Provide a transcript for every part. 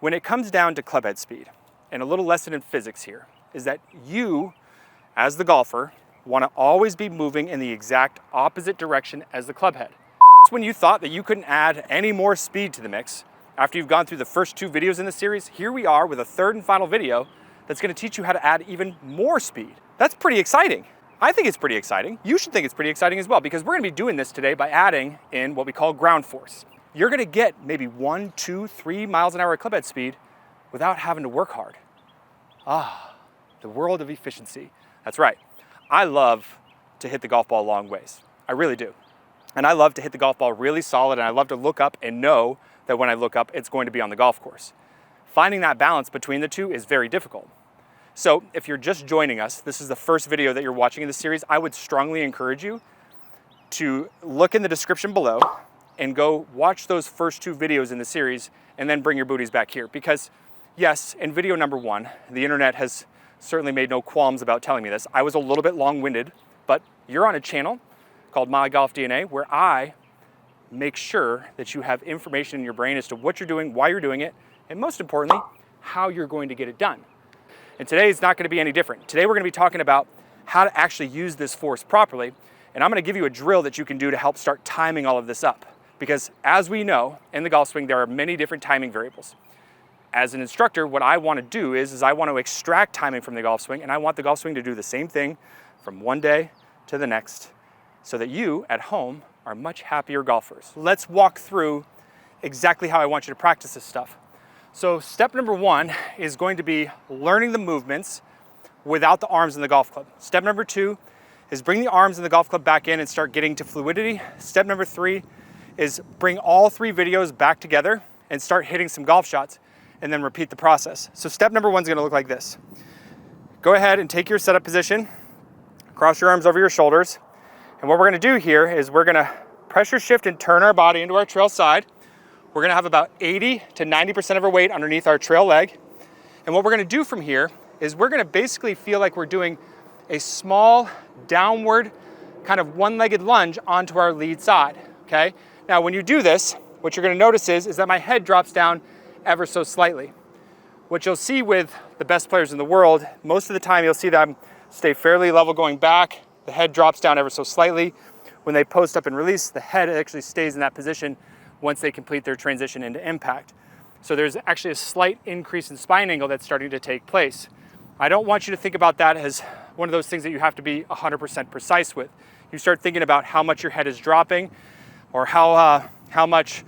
When it comes down to clubhead speed, and a little lesson in physics here, is that you, as the golfer, want to always be moving in the exact opposite direction as the clubhead. When you thought that you couldn't add any more speed to the mix, after you've gone through the first 2 videos in the series, here we are with a 3rd and final video that's going to teach you how to add even more speed. That's pretty exciting. I think it's pretty exciting. You should think it's pretty exciting as well, because we're going to be doing this today by adding in what we call ground force. You're going to get maybe 1, 2, 3 miles an hour at clubhead speed without having to work hard. Ah, the world of efficiency. That's right. I love to hit the golf ball long ways. I really do. And I love to hit the golf ball really solid, and I love to look up and know that when I look up, it's going to be on the golf course. Finding that balance between the two is very difficult. So if you're just joining us, this is the first video that you're watching in the series, I would strongly encourage you to look in the description below and go watch those first 2 videos in the series and then bring your booties back here. Because yes, in video number 1, the internet has certainly made no qualms about telling me this. I was a little bit long-winded, but you're on a channel called My Golf DNA where I make sure that you have information in your brain as to what you're doing, why you're doing it, and most importantly, how you're going to get it done. And today is not going to be any different. Today we're going to be talking about how to actually use this force properly, and I'm going to give you a drill that you can do to help start timing all of this up. Because as we know, in the golf swing, there are many different timing variables. As an instructor, what I want to do is I want to extract timing from the golf swing, and I want the golf swing to do the same thing from one day to the next, so that you at home are much happier golfers. Let's walk through exactly how I want you to practice this stuff. So step number 1 is going to be learning the movements without the arms in the golf club. Step number 2 is bring the arms in the golf club back in and start getting to fluidity. Step number 3 is bring all 3 videos back together and start hitting some golf shots, and then repeat the process. So step number 1 is going to look like this. Go ahead and take your setup position, cross your arms over your shoulders, and what we're going to do here is we're going to pressure shift and turn our body into our trail side. We're going to have about 80 to 90% of our weight underneath our trail leg. And what we're going to do from here is we're going to basically feel like we're doing a small downward kind of one-legged lunge onto our lead side, okay? Now, when you do this, what you're going to notice is that my head drops down ever so slightly. What you'll see with the best players in the world, most of the time you'll see them stay fairly level going back. The head drops down ever so slightly. When they post up and release, the head actually stays in that position once they complete their transition into impact. So there's actually a slight increase in spine angle that's starting to take place. I don't want you to think about that as one of those things that you have to be 100% precise with. You start thinking about how much your head is dropping, or how much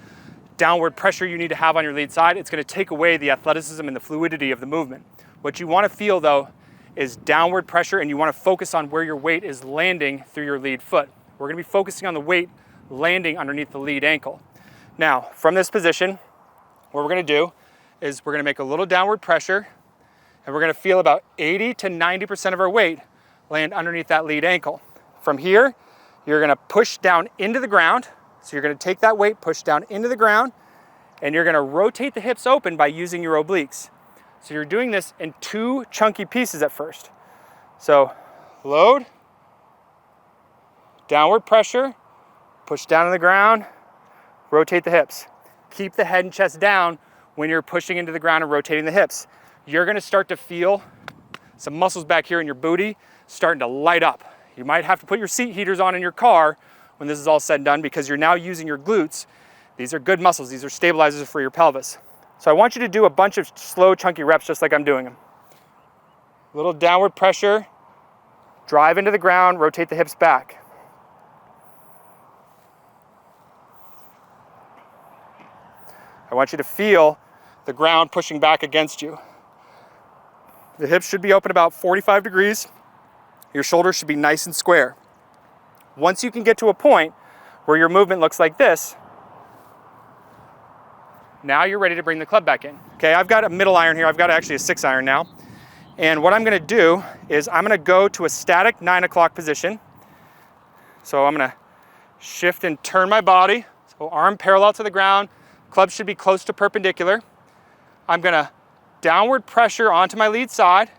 downward pressure you need to have on your lead side. It's going to take away the athleticism and the fluidity of the movement. What you want to feel though is downward pressure, and you want to focus on where your weight is landing through your lead foot. We're going to be focusing on the weight landing underneath the lead ankle. Now, from this position, what we're going to do is we're going to make a little downward pressure, and we're going to feel about 80 to 90% of our weight land underneath that lead ankle. From here, you're going to push down into the ground. So you're going to take that weight, push down into the ground, and you're going to rotate the hips open by using your obliques. So you're doing this in 2 chunky pieces at first. So load, downward pressure, push down on the ground, rotate the hips. Keep the head and chest down when you're pushing into the ground and rotating the hips. You're going to start to feel some muscles back here in your booty starting to light up. You might have to put your seat heaters on in your car when this is all said and done, because you're now using your glutes. These are good muscles. These are stabilizers for your pelvis. So I want you to do a bunch of slow, chunky reps just like I'm doing them. A little downward pressure, drive into the ground, rotate the hips back. I want you to feel the ground pushing back against you. The hips should be open about 45 degrees. Your shoulders should be nice and square. Once you can get to a point where your movement looks like this, now you're ready to bring the club back in. Okay, I've got a middle iron here. I've got actually a 6-iron now. And what I'm going to do is I'm going to go to a static 9 o'clock position. So I'm going to shift and turn my body. So arm parallel to the ground. Club should be close to perpendicular. I'm going to downward pressure onto my lead side.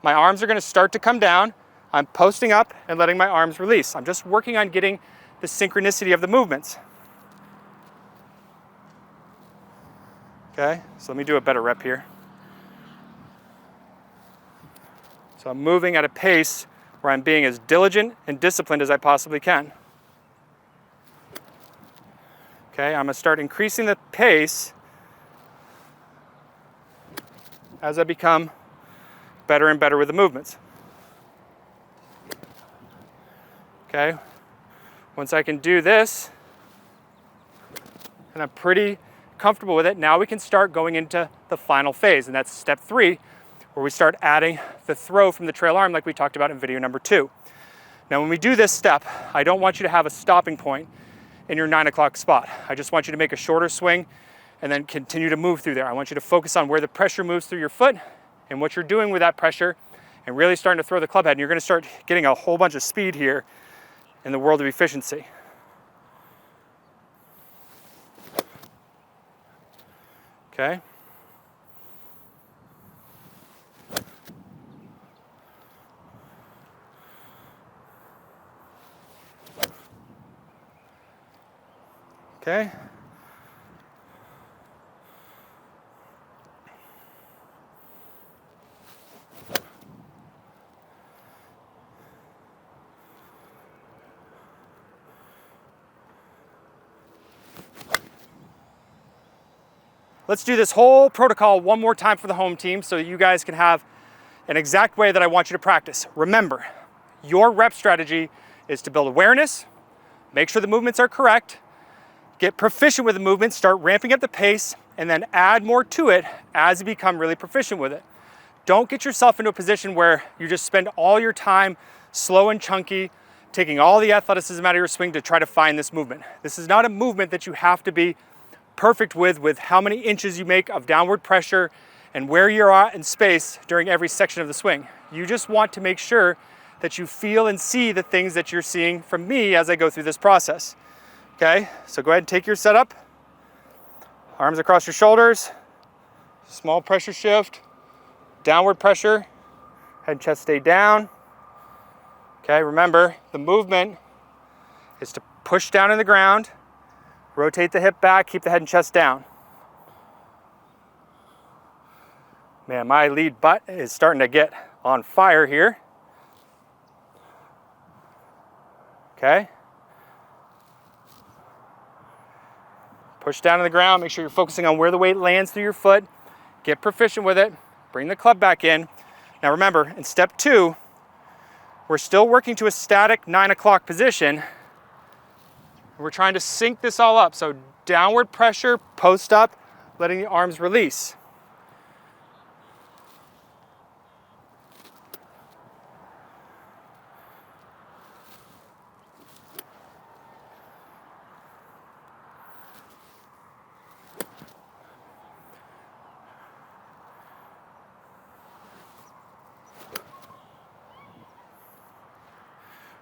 My arms are going to start to come down. I'm posting up and letting my arms release. I'm just working on getting the synchronicity of the movements. Okay, so let me do a better rep here. So I'm moving at a pace where I'm being as diligent and disciplined as I possibly can. Okay, I'm gonna start increasing the pace as I become better and better with the movements. Okay, once I can do this, and I'm pretty comfortable with it, now we can start going into the final phase, and that's step 3, where we start adding the throw from the trail arm like we talked about in video number 2. Now when we do this step, I don't want you to have a stopping point in your 9 o'clock spot. I just want you to make a shorter swing and then continue to move through there. I want you to focus on where the pressure moves through your foot and what you're doing with that pressure and really starting to throw the club head. And you're gonna start getting a whole bunch of speed here in the world of efficiency. Okay. Okay. Let's do this whole protocol one more time for the home team so you guys can have an exact way that I want you to practice. Remember, your rep strategy is to build awareness, make sure the movements are correct, get proficient with the movement, start ramping up the pace, and then add more to it as you become really proficient with it. Don't get yourself into a position where you just spend all your time slow and chunky, taking all the athleticism out of your swing to try to find this movement. This is not a movement that you have to be perfect with how many inches you make of downward pressure and where you're at in space during every section of the swing. You just want to make sure that you feel and see the things that you're seeing from me as I go through this process. Okay, so go ahead and take your setup. Arms across your shoulders, small pressure shift, downward pressure, head and chest stay down. Okay, remember the movement is to push down in the ground, rotate the hip back, keep the head and chest down. Man, my lead butt is starting to get on fire here. Okay. Push down to the ground, make sure you're focusing on where the weight lands through your foot. Get proficient with it, bring the club back in. Now remember, in step 2, we're still working to a static 9 o'clock position. We're trying to sync this all up. So downward pressure, post up, letting the arms release.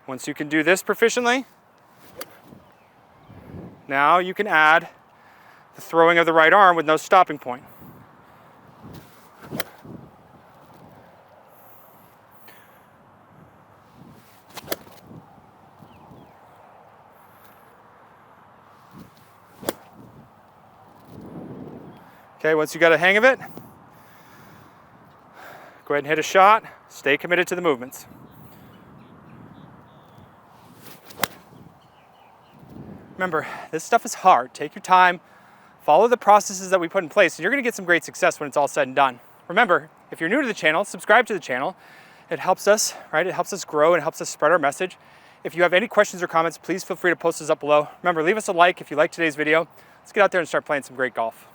Once you can do this proficiently, now you can add the throwing of the right arm with no stopping point. Okay, once you got a hang of it, go ahead and hit a shot. Stay committed to the movements. Remember, this stuff is hard. Take your time, follow the processes that we put in place, and you're gonna get some great success when it's all said and done. Remember, if you're new to the channel, subscribe to the channel. It helps us, right? It helps us grow and helps us spread our message. If you have any questions or comments, please feel free to post those up below. Remember, leave us a like if you liked today's video. Let's get out there and start playing some great golf.